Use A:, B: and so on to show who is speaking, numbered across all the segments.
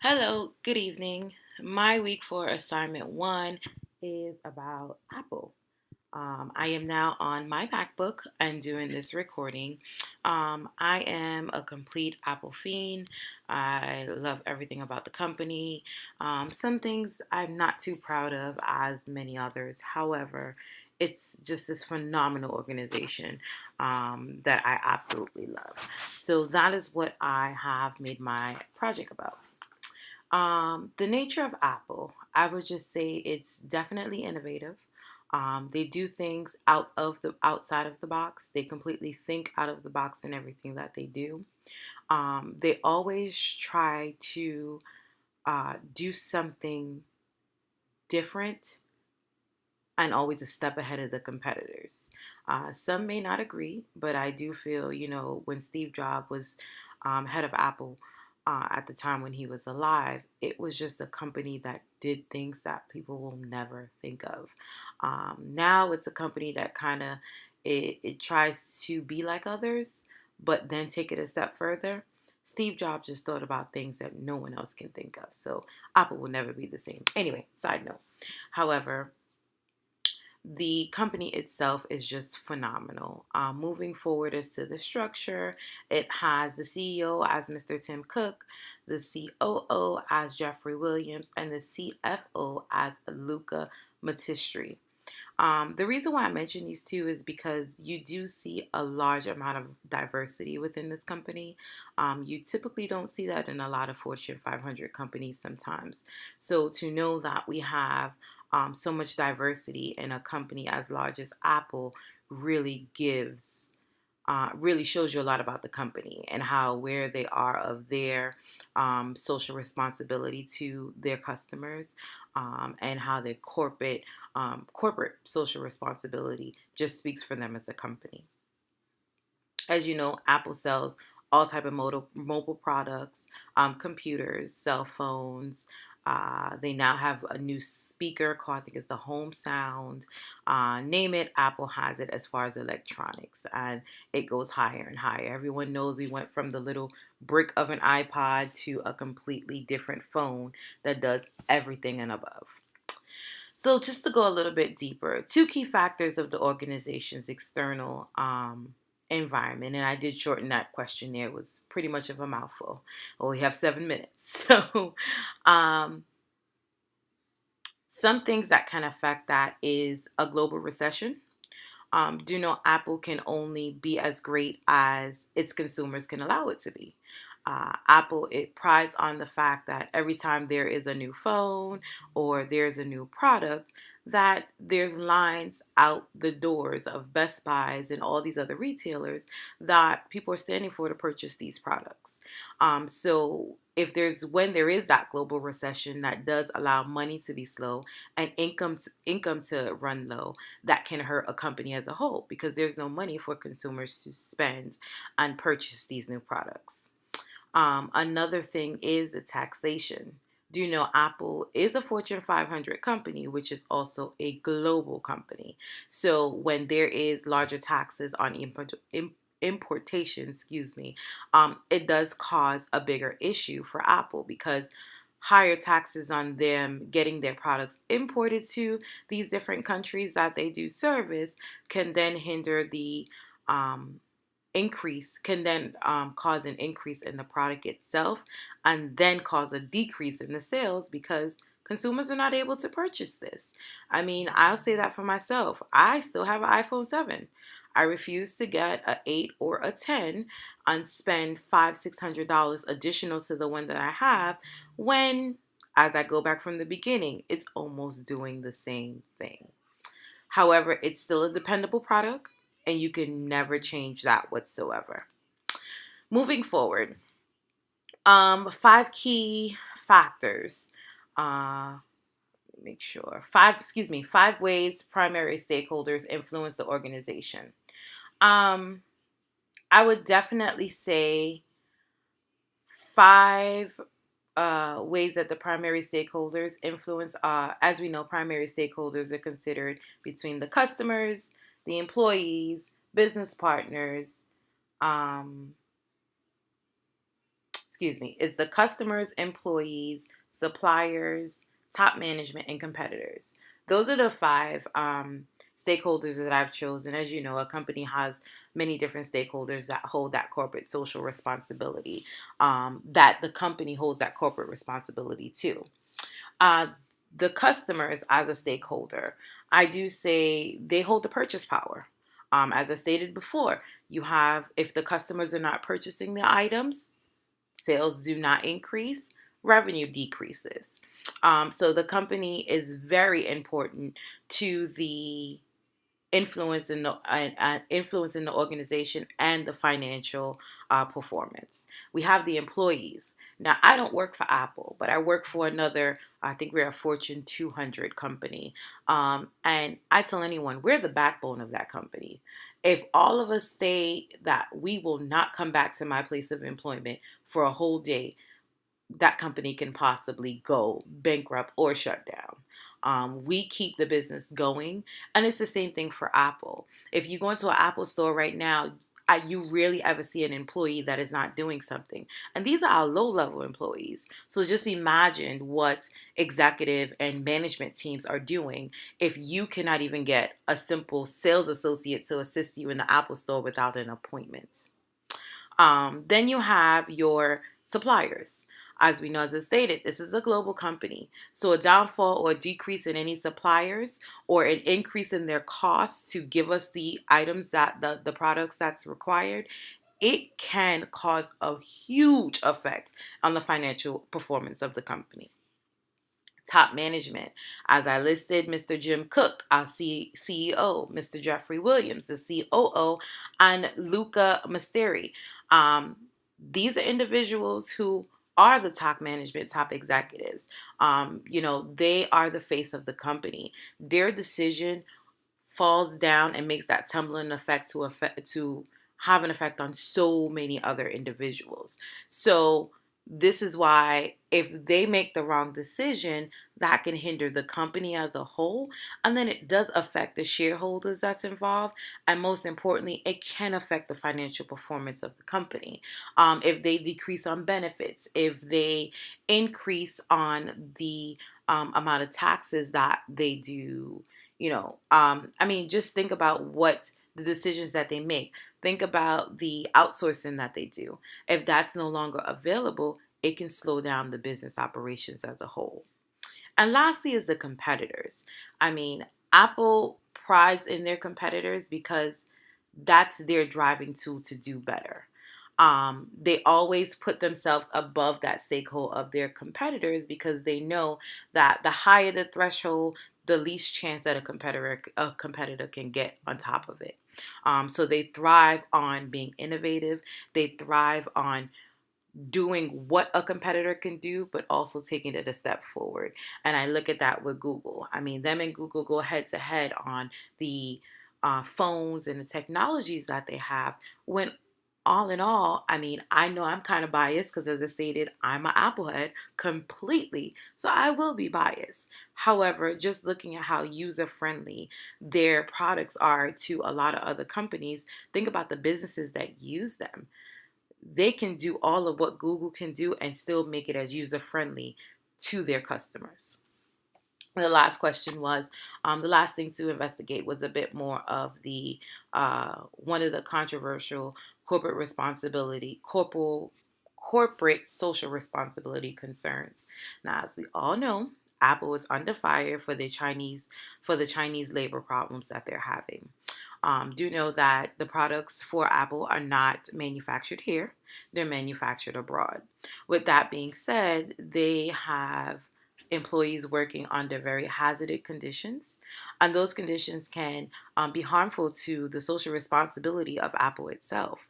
A: Hello, good evening. My week for assignment one is about Apple. I am now on my MacBook and doing this recording. I am a complete Apple fiend. I love everything about the company. Some things I'm not too proud of, as many others. However, it's just this phenomenal organization that I absolutely love. So that is what I have made my project about. The nature of Apple, I would just say it's definitely innovative. They do things outside of the box. They completely think out of the box in everything that they do. They always try to do something different and always a step ahead of the competitors. Some may not agree, but I do feel, when Steve Jobs was head of Apple at the time when he was alive, it was just a company that did things that people will never think of. Now it's a company that kind of it tries to be like others, but then take it a step further. Steve Jobs just thought about things that no one else can think of. So Apple will never be the same. Anyway, side note. However, the company itself is just phenomenal. Moving forward as to the structure, it has the CEO as Mr. Tim Cook, the COO as Jeffrey Williams, and the CFO as Luca Matistri. The reason why I mention these two is because you do see a large amount of diversity within this company. You typically don't see that in a lot of Fortune 500 companies sometimes. So to know that we have so much diversity in a company as large as Apple really really shows you a lot about the company and how where they are of their social responsibility to their customers, and how their corporate social responsibility just speaks for them as a company. As you know, Apple sells all type of mobile products, computers, cell phones. They now have a new speaker called, I think it's the Home Sound. Name it, Apple has it as far as electronics, and it goes higher and higher. Everyone knows we went from the little brick of an iPod to a completely different phone that does everything and above. So, just to go a little bit deeper, two key factors of the organization's external environment, and I did shorten that questionnaire, it was pretty much of a mouthful. Only have 7 minutes. So, um, some things that can affect that is a global recession. Do know Apple can only be as great as its consumers can allow it to be. Apple, it prides on the fact that every time there is a new phone or there's a new product, that there's lines out the doors of Best Buys and all these other retailers that people are standing for to purchase these products. So if there's when there is that global recession that does allow money to be slow and income to run low, that can hurt a company as a whole because there's no money for consumers to spend and purchase these new products. Another thing is the taxation. Do you know Apple is a Fortune 500 company, which is also a global company? So when there is larger taxes on importation, it does cause a bigger issue for Apple because higher taxes on them getting their products imported to these different countries that they do service can then hinder the um, increase can then cause an increase in the product itself and then cause a decrease in the sales because consumers are not able to purchase this. I mean, I'll say that for myself. I still have an iPhone 7. I refuse to get a 8 or a 10 and spend $500-600 additional to the one that I have when, as I go back from the beginning, it's almost doing the same thing. However, it's still a dependable product and you can never change that whatsoever. Moving forward, five key factors. Uh, Make sure five ways primary stakeholders influence the organization. Um, I would definitely say five ways that the primary stakeholders influence. As we know, primary stakeholders are considered between the customers, the employees, business partners, um, is the customers, employees, suppliers, top management, and competitors. Those are the five stakeholders that I've chosen. As you know, a company has many different stakeholders that hold that corporate social responsibility, that the company holds that corporate responsibility to. Uh, the customers as a stakeholder, I do say they hold the purchase power. As I stated before, you have, if the customers are not purchasing the items, sales do not increase, revenue decreases. So the company is very important to the influence in the organization and the financial performance. We have the employees. Now, I don't work for Apple, but I work for another. I think we're a Fortune 200 company, and I tell anyone we're the backbone of that company. If all of us say that we will not come back to my place of employment for a whole day, that company can possibly go bankrupt or shut down. We keep the business going, and it's the same thing for Apple. If you go into an Apple store right now, you rarely ever see an employee that is not doing something. And these are our low level employees. So just imagine what executive and management teams are doing if you cannot even get a simple sales associate to assist you in the Apple store without an appointment. Then you have your suppliers. As we know, as I stated, this is a global company. So a downfall or a decrease in any suppliers or an increase in their costs to give us the items that the products that's required, it can cause a huge effect on the financial performance of the company. Top management, as I listed, Mr. Jim Cook, our CEO, Mr. Jeffrey Williams, the COO, and Luca Masteri. Um, these are individuals who are the top management, top executives. They are the face of the company. Their decision falls down and makes that tumbling effect to have an effect on so many other individuals. So this is why if they make the wrong decision, that can hinder the company as a whole, and then it does affect the shareholders that's involved, and most importantly, it can affect the financial performance of the company. If they decrease on benefits, if they increase on the amount of taxes that they do, just think about what the decisions that they make. Think about the outsourcing that they do. If that's no longer available, it can slow down the business operations as a whole. And lastly is the competitors. I mean, Apple prides in their competitors because that's their driving tool to do better. They always put themselves above that stakehold of their competitors because they know that the higher the threshold, the least chance that a competitor can get on top of it. So they thrive on being innovative. They thrive on doing what a competitor can do, but also taking it a step forward. And I look at that with Google. I mean, them and Google go head to head on the phones and the technologies that they have. When all in all, I mean, I know I'm kind of biased because, as I stated, I'm an Apple head completely. So I will be biased. However, just looking at how user friendly their products are to a lot of other companies, think about the businesses that use them. They can do all of what Google can do and still make it as user friendly to their customers. The last question was the last thing to investigate was a bit more of the one of the controversial corporate social responsibility concerns. Now, as we all know, Apple is under fire for the Chinese labor problems that they're having. Do know that the products for Apple are not manufactured here, they're manufactured abroad. With that being said, they have employees working under very hazardous conditions, and those conditions can be harmful to the social responsibility of Apple itself.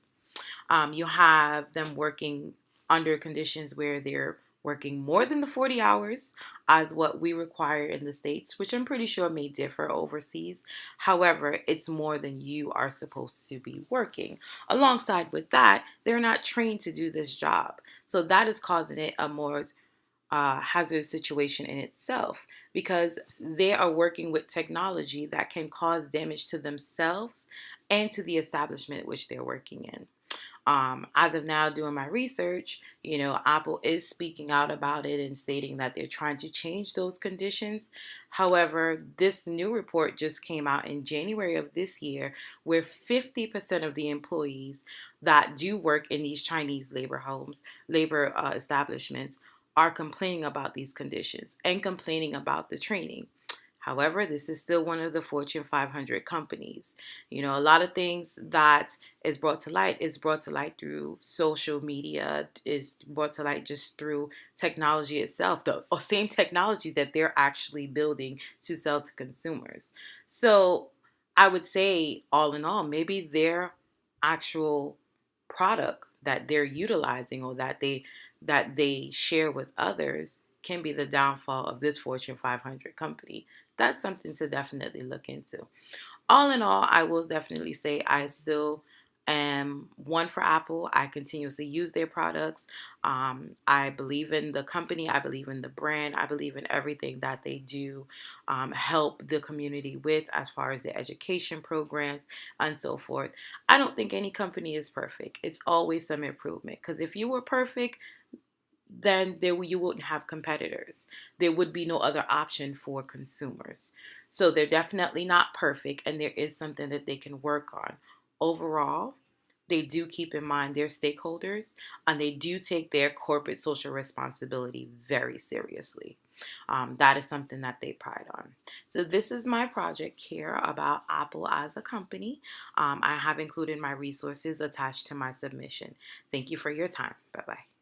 A: You have them working under conditions where they're working more than the 40 hours as what we require in the States, which I'm pretty sure may differ overseas. However, it's more than you are supposed to be working. Alongside with that, they're not trained to do this job. So that is causing it a more hazardous situation in itself because they are working with technology that can cause damage to themselves and to the establishment which they're working in. As of now, doing my research, Apple is speaking out about it and stating that they're trying to change those conditions. However, this new report just came out in January of this year where 50% of the employees that do work in these Chinese labor establishments, are complaining about these conditions and complaining about the training. However, this is still one of the Fortune 500 companies. A lot of things that is brought to light through social media, is brought to light just through technology itself, the same technology that they're actually building to sell to consumers. So I would say, all in all, maybe their actual product that they're utilizing or that they share with others can be the downfall of this Fortune 500 company. That's something to definitely look into. All in all, I will definitely say I still am one for Apple. I continuously use their products. I believe in the company. I believe in the brand. I believe in everything that they do help the community with as far as their education programs and so forth. I don't think any company is perfect. It's always some improvement because if you were perfect, then you wouldn't have competitors. There would be no other option for consumers. So they're definitely not perfect, and there is something that they can work on. Overall, they do keep in mind their stakeholders, and they do take their corporate social responsibility very seriously. That is something that they pride on. So this is my project here about Apple as a company. I have included my resources attached to my submission. Thank you for your time. Bye bye.